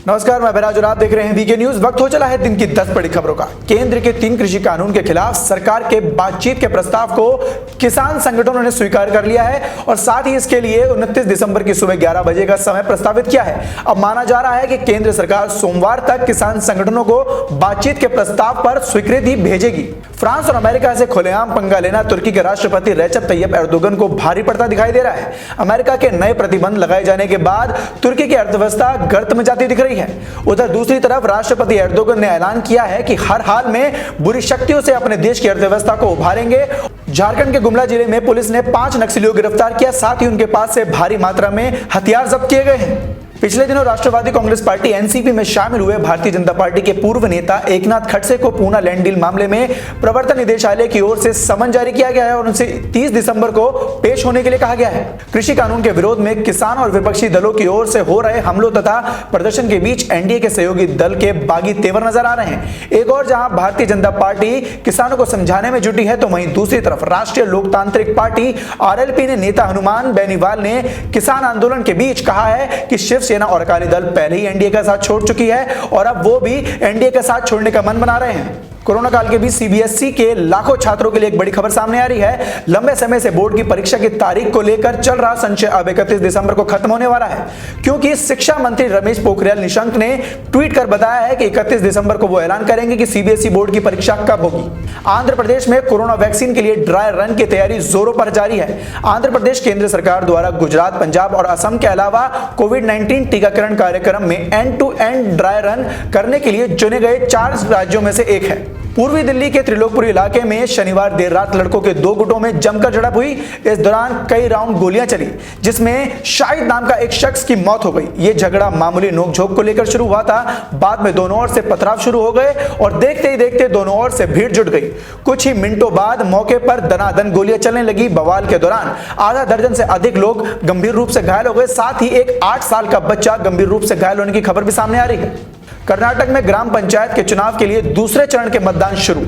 नमस्कार, मैं बराज और आप देख रहे हैं वीके न्यूज। वक्त हो चला है दिन की 10 बड़ी खबरों का। केंद्र के 3 कृषि कानून के खिलाफ सरकार के बातचीत के प्रस्ताव को किसान संगठनों ने स्वीकार कर लिया है और साथ ही इसके लिए 29 दिसंबर की सुबह 11 बजे का समय प्रस्तावित किया है। अब माना जा रहा है कि केंद्र सरकार सोमवार तक किसान संगठनों को बातचीत के प्रस्ताव पर स्वीकृति भेजेगी। फ्रांस और अमेरिका से खुलेआम पंगा लेना तुर्की के राष्ट्रपति रेचेप तैयप एर्दोगन को भारी पड़ता दिखाई दे रहा है। अमेरिका के नए प्रतिबंध लगाए जाने के बाद तुर्की की अर्थव्यवस्था गर्त में जाती दिख रही है। उधर दूसरी तरफ राष्ट्रपति एर्दोगन ने ऐलान किया है कि हर हाल में बुरी शक्तियों से अपने देश की अर्थव्यवस्था को उभारेंगे। झारखंड के गुमला जिले में पुलिस ने 5 नक्सलियों को गिरफ्तार किया, साथ ही उनके पास से भारी मात्रा में हथियार जब्त किए गए हैं। पिछले दिनों राष्ट्रवादी कांग्रेस पार्टी एनसीपी में शामिल हुए भारतीय जनता पार्टी के पूर्व नेता एकनाथ खड़से को पूना लैंड डील मामले में प्रवर्तन निदेशालय की ओर से समन जारी किया गया है और उनसे 30 दिसंबर को पेश होने के लिए कहा गया है। कृषि कानून के विरोध में किसान और विपक्षी दलों की ओर से हो रहे हमलों तथा प्रदर्शन के बीच एनडीए के सहयोगी दल के बागी तेवर नजर आ रहे हैं। एक और जहां भारतीय जनता पार्टी किसानों को समझाने में जुटी है, तो वहीं दूसरी तरफ राष्ट्रीय लोकतांत्रिक पार्टी आरएलपी ने नेता हनुमान बेनीवाल ने किसान आंदोलन के बीच कहा है कि शिवसेना और अकाली दल पहले ही एनडीए का साथ छोड़ चुकी है और अब वो भी एनडीए का साथ छोड़ने का मन बना रहे हैं। कोरोना काल के बीच सीबीएसई के लाखों छात्रों के लिए एक बड़ी खबर सामने आ रही है। लंबे समय से बोर्ड की परीक्षा की तारीख को लेकर चल रहा संशय अब 31 दिसंबर को खत्म होने वाला है, क्योंकि शिक्षा मंत्री रमेश पोखरियाल निशंक ने ट्वीट कर बताया है कि 31 दिसंबर को वो ऐलान करेंगे कि सीबीएसई बोर्ड की परीक्षा कब होगी। आंध्र प्रदेश में कोरोना वैक्सीन के लिए ड्राई रन की तैयारी जोरों पर जारी है। आंध्र प्रदेश केंद्र सरकार द्वारा गुजरात, पंजाब और असम के अलावा कोविड-19 टीकाकरण कार्यक्रम में end to end dry run करने के लिए चुने गए 4 राज्यों में से एक है। पूर्वी दिल्ली के त्रिलोकपुरी इलाके में शनिवार देर रात लड़कों के 2 गुटों में जमकर झड़प हुई। इस दौरान कई राउंड गोलियां चली, जिसमें शाहिद नाम का एक शख्स की मौत हो गई। यह झगड़ा मामूली नोकझोंक को लेकर शुरू हुआ था। बाद में दोनों ओर से पथराव शुरू हो गए और देखते ही देखते दोनों ओर से भीड़ जुट गई। कुछ ही मिनटों बाद मौके पर दनादन गोलियां चलने लगी। बवाल के दौरान आधा दर्जन से अधिक लोग गंभीर रूप से घायल हो गए। साथ ही एक 8 साल का बच्चा गंभीर रूप से घायल होने की खबर भी सामने आ रही है। कर्नाटक में ग्राम पंचायत के चुनाव के लिए दूसरे चरण के मतदान शुरू।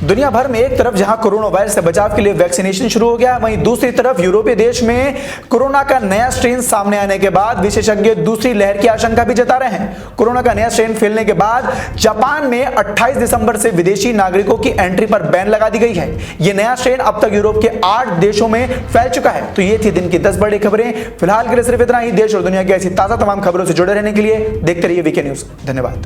दुनिया भर में एक तरफ जहां कोरोना वायरस से बचाव के लिए वैक्सीनेशन शुरू हो गया, वहीं दूसरी तरफ यूरोपीय देश में कोरोना का नया स्ट्रेन सामने आने के बाद विशेषज्ञ दूसरी लहर की आशंका भी जता रहे हैं। कोरोना का नया स्ट्रेन फैलने के बाद जापान में 28 दिसंबर से विदेशी नागरिकों की एंट्री पर बैन लगा दी गई है। यह नया स्ट्रेन अब तक यूरोप के 8 देशों में फैल चुका है। तो ये थी दिन की 10 बड़ी खबरें। फिलहाल के लिए सिर्फ इतना ही। देश और दुनिया की ऐसी ताजा तमाम खबरों से जुड़े रहने के लिए देखते रहिए वीके न्यूज। धन्यवाद।